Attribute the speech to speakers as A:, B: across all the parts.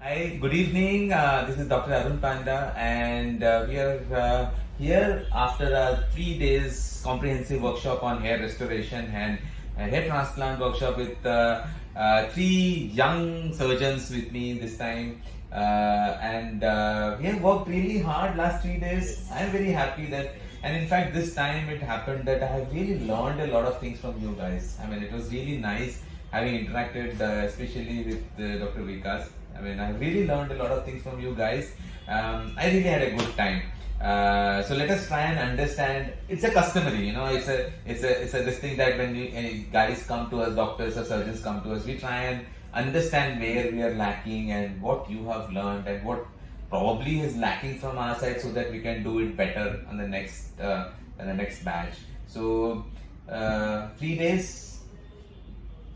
A: Hi, good evening. This is Dr. Arun Panda, and we are here after a 3 days comprehensive workshop on hair restoration and hair transplant workshop with three young surgeons with me this time. And we have worked really hard last 3 days. I am very happy that, and in fact, this time it happened that I have really learned a lot of things from you guys. I mean, it was really nice having interacted, especially with Dr. Vikas. I mean, I really learned a lot of things from you guys. I really had a good time. So let us try and understand. It's a customary, it's a this thing that when guys come to us, doctors or surgeons come to us, we try and understand where we are lacking and what you have learned and what probably is lacking from our side, so that we can do it better on the next batch. So 3 days.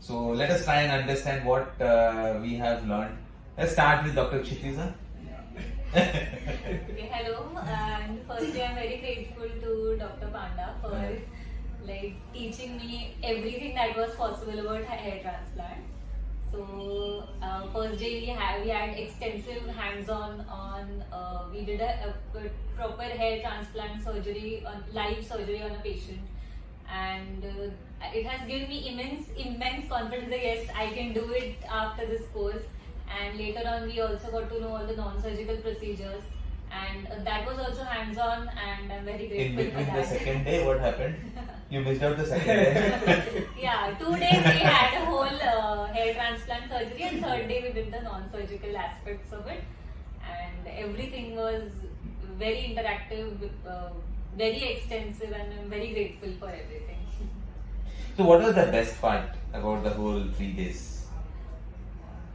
A: So let us try and understand what we have learned. Let's start with Dr. Kshitija.
B: Okay, hello, and firstly I'm very grateful to Dr. Panda for teaching me everything that was possible about hair transplant. So first day we had extensive hands-on we did a proper hair transplant surgery, live surgery on a patient, and it has given me immense confidence that yes, I can do it after this course. And later on we also got to know all the non-surgical procedures, and that was also hands-on, and I'm very grateful
A: In between
B: for that.
A: the second day, what happened? You missed out the second day.
B: Yeah, 2 days we had a whole hair transplant surgery, and third day we did the non-surgical aspects of it, and everything was very interactive, very extensive, and I'm very grateful for everything.
A: So what was the best part about the whole 3 days?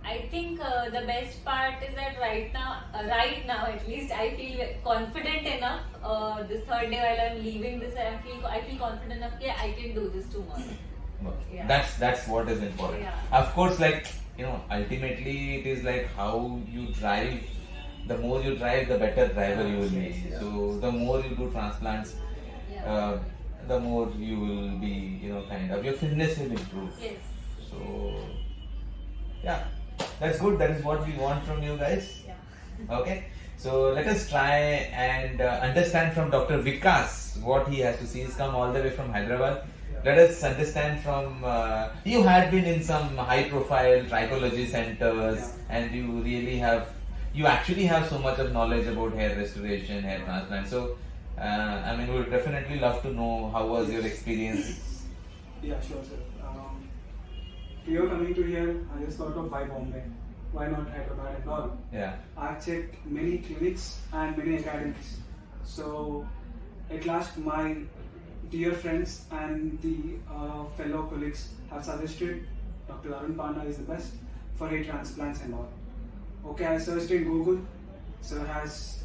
B: I think the best part is that right now at least, I feel confident enough. This third day while I'm leaving this, I feel confident enough. Yeah, I can do this tomorrow.
A: Okay. Yeah. That's what is important.
B: Yeah.
A: Of course, ultimately it is like how you drive. The more you drive, the better driver you will be.
B: Yeah.
A: So the more you do transplants, the more you will be, your fitness will improve.
B: Yes.
A: So yeah. That's good. That is what we want from you guys.
B: Yeah.
A: Okay. So let us try and understand from Dr. Vikas what he has to see. He's come all the way from Hyderabad. Let us understand from. You had been in some high-profile trichology centers, and you actually have so much of knowledge about hair restoration, hair transplant. So, we would definitely love to know how was your experience.
C: Yeah, sure, sir. Prior coming to here, I just thought of why Bombay? Why not Hyderabad and all?
A: Yeah.
C: I've checked many clinics and many academies. So, at last, my dear friends and the fellow colleagues have suggested Dr. Arun Panda is the best for hair transplants and all. Okay, I searched in Google. Sir has,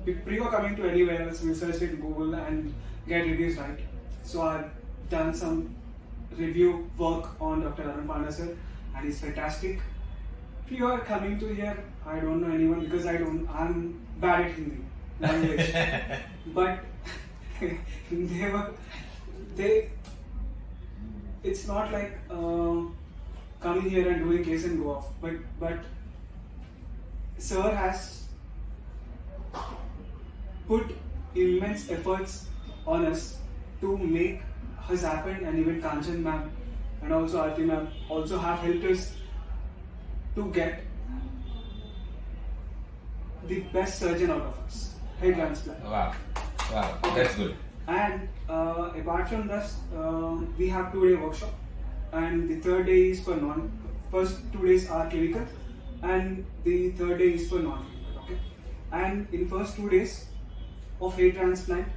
C: prior coming to anywhere else, we searched in Google and get reviews right. So, I've done some review work on Dr. Arun Panda sir, and he's fantastic. If you are coming to here, I don't know anyone because I'm bad at Hindi language. But it's not like coming here and doing case and go off. But sir has put immense efforts on us to make has happened, and even Kanchan ma'am and also Aarti ma'am also have helped us to get the best surgeon out of us, hair transplant.
A: Wow, that's good.
C: And apart from this, we have 2-day workshop, and the third day is for first 2 days are clinical, and the third day is for non-clinical. Okay, and in first 2 days of hair transplant,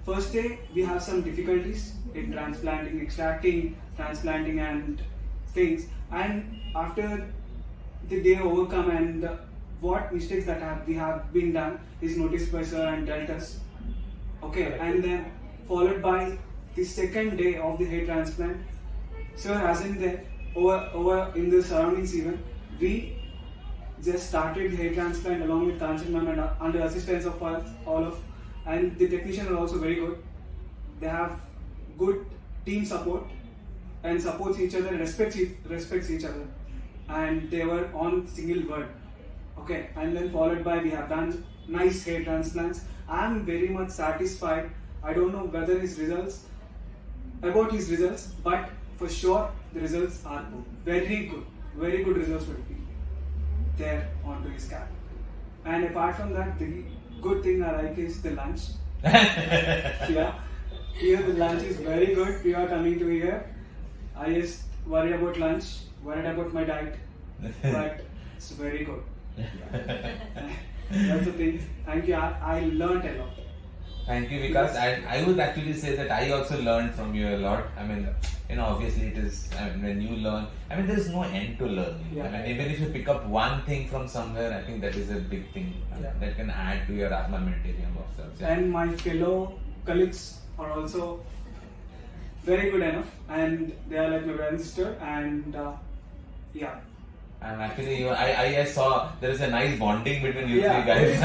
C: first day we have some difficulties in transplanting, extracting, transplanting and things, and after the day overcome and what mistakes that we have been done is noticed by sir and dealt us. Okay, and then followed by the second day of the hair transplant, sir hasn't there over in the surroundings even. We just started hair transplant along with Kanchan ma'am and under assistance of all of, and the technicians are also very good. They have good team support and supports each other, respects each other, and they were on single word. Okay, and then followed by we have done nice hair transplants. I am very much satisfied. I don't know whether his results, but for sure the results are good. Very good results will be there onto his cap. And apart from that, the good thing I like is the lunch. Yeah, here the lunch is very good. We are coming to here. I just worry about lunch, worried about my diet, but it's very good. That's the thing. Thank you. I learned a lot.
A: Thank you, Vikas. I would actually say that I also learned from you a lot. I mean, obviously it is, when you learn, there is no end to learning.
C: Yeah.
A: Even if you pick up one thing from somewhere, I think that is a big thing. That can add to your armamentarium of sorts. Yeah.
C: And my fellow colleagues are also very good enough, and they are like my brother and sister, and yeah.
A: And actually, I saw there is a nice bonding between you three guys.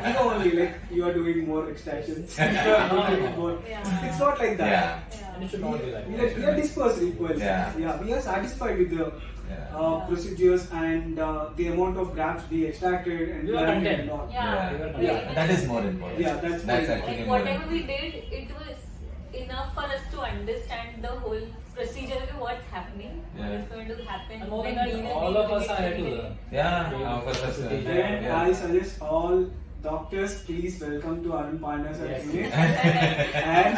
C: You know only like you are doing more extractions. You are doing more.
B: Yeah.
C: It's not like that.
A: Yeah.
D: And it should not be like
C: We are dispersed equally.
A: Yeah.
C: We are satisfied with the procedures and the amount of grafts we extracted and
D: You are
C: planted
D: content.
C: and all.
B: Yeah.
A: That is more important.
C: Yeah, that's
A: actually
B: Like
A: more
B: whatever
A: important.
B: we did, it was enough for us to understand the whole procedure of what's happening, what is going to happen.
D: And more than
B: when we
D: that,
B: will
D: all
B: be
D: of us
B: doing
D: are here
B: it
D: to
B: every
D: learn.
B: day.
A: Yeah, of course.
C: Then
A: Yeah.
C: I suggest all doctors, please welcome to Arun Panda sir.
D: Yes.
C: And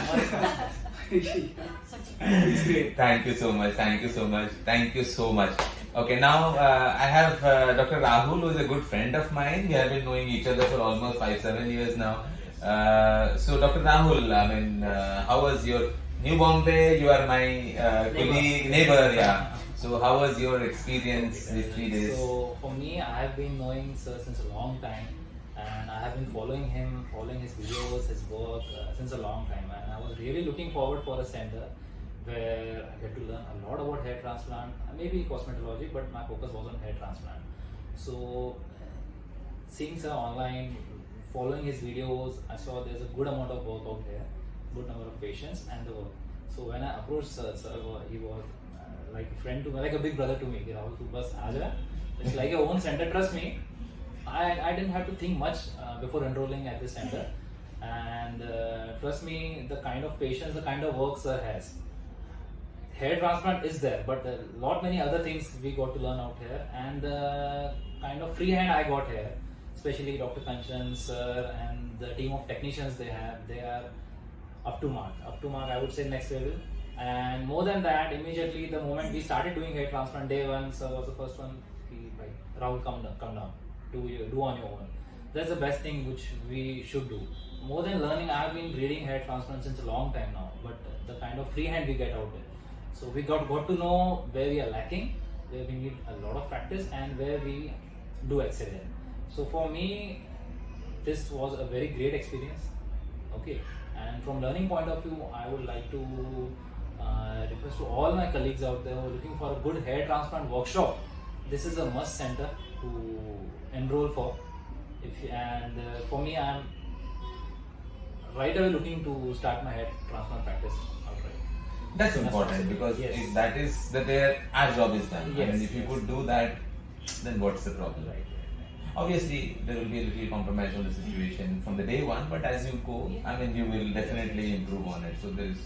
C: it's great.
A: Thank you so much. Okay, now I have Dr. Rahul, who is a good friend of mine. We have been knowing each other for almost 5-7 years now. So, Dr. Rahul, how was your New Bombay? You are my colleague, neighbor, yeah. So, how was your experience these 3 days?
D: So for me, I have been knowing Sir since a long time, and I have been following him, following his videos, his work since a long time. And I was really looking forward for a center where I get to learn a lot about hair transplant, maybe cosmetology, but my focus was on hair transplant. So seeing Sir online, following his videos, I saw there's a good amount of work out here, good number of patients and the work. So when I approached Sir, he was like a friend to me, like a big brother to me. Rahul, tu bas aaja. It's like your own center. Trust me, I didn't have to think much before enrolling at this center. And trust me, the kind of patients, the kind of work Sir has. Hair transplant is there, but a lot many other things we got to learn out here, and the kind of free hand I got here, especially Dr. Kanchan Sir and the team of technicians they have, they are up to mark, I would say next level. And more than that, immediately the moment we started doing hair transplant, day one, Sir was the first one. He like, Rahul, come down, do on your own. That's the best thing which we should do. More than learning, I have been reading hair transplant since a long time now, but the kind of free hand we get out there. So we got to know where we are lacking, where we need a lot of practice, and where we do excel in. So for me, this was a very great experience. Okay, and from learning point of view, I would like to request to all my colleagues out there who are looking for a good hair transplant workshop. This is a must center to enroll for. For me, I am right away looking to start my hair transplant practice outright.
A: That's important because
D: Yes.
A: if that is there, our job is done.
D: Yes,
A: if you
D: yes.
A: could do that, then what's the problem?
D: Right.
A: Obviously, there will be a little compromise on the situation from the day one, but as you go, you will definitely improve on it. So there's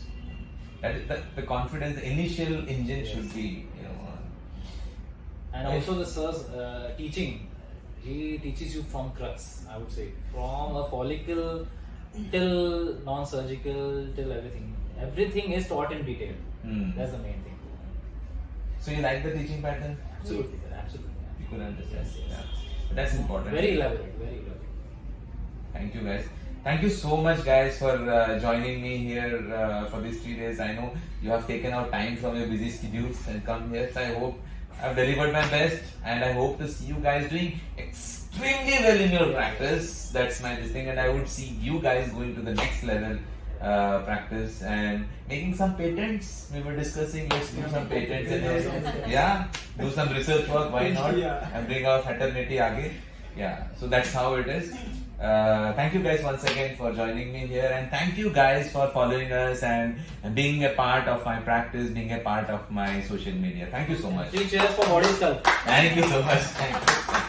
A: the confidence, the initial engine should be,
D: And also the Sir's teaching, he teaches you from crux, I would say, from a follicle till non-surgical, till everything. Everything is taught in detail. That's the main thing.
A: So you like the teaching pattern?
D: Absolutely, absolutely.
A: You could understand.
D: Yes, yes.
A: But that's important.
D: Very elaborate, very elaborate.
A: Thank you guys. Thank you so much guys for joining me here for these 3 days. I know you have taken out time from your busy schedules and come here. So I hope I've delivered my best, and I hope to see you guys doing extremely well in your practice. That's my thing, and I would see you guys going to the next level practice and making some patents. We were discussing, let's do some patents and do some research work, why not? And bring our fraternity again. Yeah, so that's how it is. Thank you guys once again for joining me here, and thank you guys for following us and being a part of my practice, being a part of my social media. Thank you so much.
D: 3 cheers for body sculpt.
A: Thank you so much. Thank you.